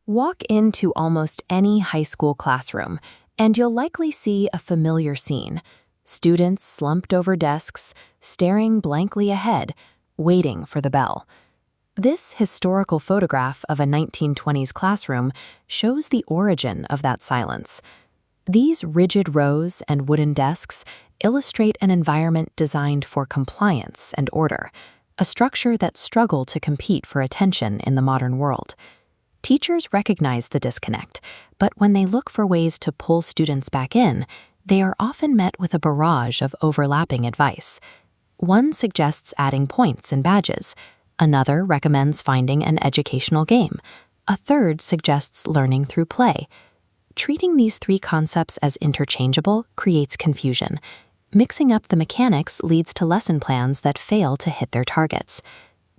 Walk into almost any high school classroom, and you'll likely see a familiar scene. Students slumped over desks, staring blankly ahead, waiting for the bell. This historical photograph of a 1920s classroom shows the origin of that silence. These rigid rows and wooden desks illustrate an environment designed for compliance and order, a structure that struggled to compete for attention in the modern world. Teachers recognize the disconnect, but when they look for ways to pull students back in, they are often met with a barrage of overlapping advice. One suggests adding points and badges. Another recommends finding an educational game. A third suggests learning through play. Treating these three concepts as interchangeable creates confusion. Mixing up the mechanics leads to lesson plans that fail to hit their targets.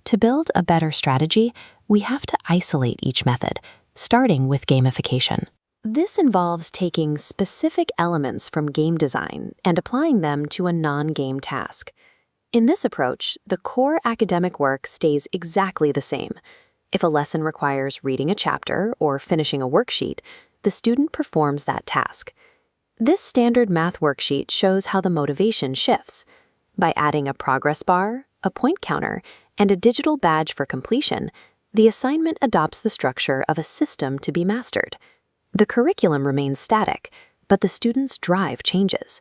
To build a better strategy, we have to isolate each method, starting with gamification. This involves taking specific elements from game design and applying them to a non-game task. In this approach, the core academic work stays exactly the same. If a lesson requires reading a chapter or finishing a worksheet, the student performs that task. This standard math worksheet shows how the motivation shifts. By adding a progress bar, a point counter, and a digital badge for completion, the assignment adopts the structure of a system to be mastered. The curriculum remains static, but the students' drive changes.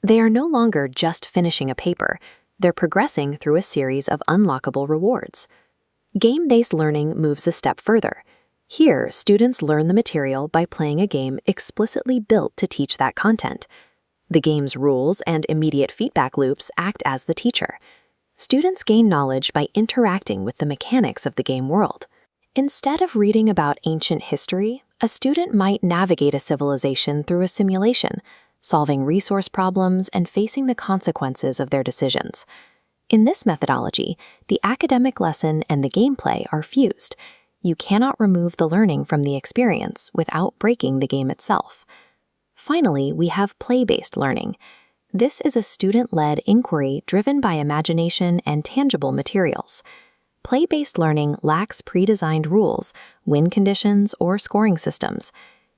They are no longer just finishing a paper, they're progressing through a series of unlockable rewards. Game-based learning moves a step further. Here, students learn the material by playing a game explicitly built to teach that content. The game's rules and immediate feedback loops act as the teacher. Students gain knowledge by interacting with the mechanics of the game world. Instead of reading about ancient history, a student might navigate a civilization through a simulation, solving resource problems and facing the consequences of their decisions. In this methodology, the academic lesson and the gameplay are fused. You cannot remove the learning from the experience without breaking the game itself. Finally, we have play-based learning. This is a student-led inquiry driven by imagination and tangible materials. Play-based learning lacks pre-designed rules, win conditions, or scoring systems.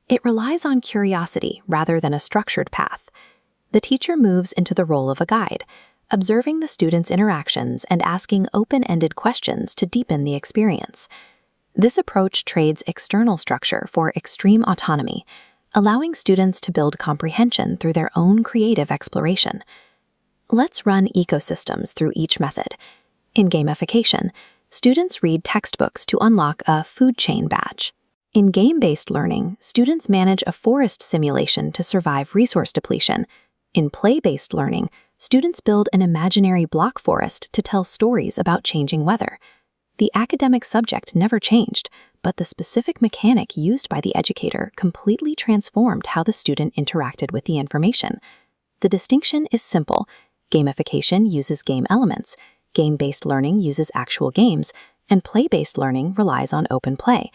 It relies on curiosity rather than a structured path. The teacher moves into the role of a guide, observing the students' interactions and asking open-ended questions to deepen the experience. This approach trades external structure for extreme autonomy, allowing students to build comprehension through their own creative exploration. Let's run ecosystems through each method. In gamification, students read textbooks to unlock a food chain badge. In game-based learning, students manage a forest simulation to survive resource depletion. In play-based learning, students build an imaginary block forest to tell stories about changing weather. The academic subject never changed, but the specific mechanic used by the educator completely transformed how the student interacted with the information. The distinction is simple. Gamification uses game elements, game-based learning uses actual games, and play-based learning relies on open play.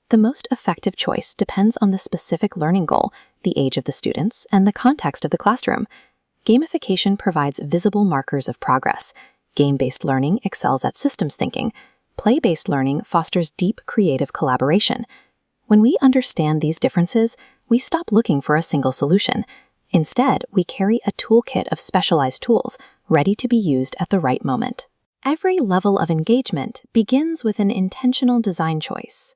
The most effective choice depends on the specific learning goal, the age of the students, and the context of the classroom. Gamification provides visible markers of progress. Game-based learning excels at systems thinking. Play-based learning fosters deep creative collaboration. When we understand these differences, we stop looking for a single solution. Instead, we carry a toolkit of specialized tools, ready to be used at the right moment. Every level of engagement begins with an intentional design choice.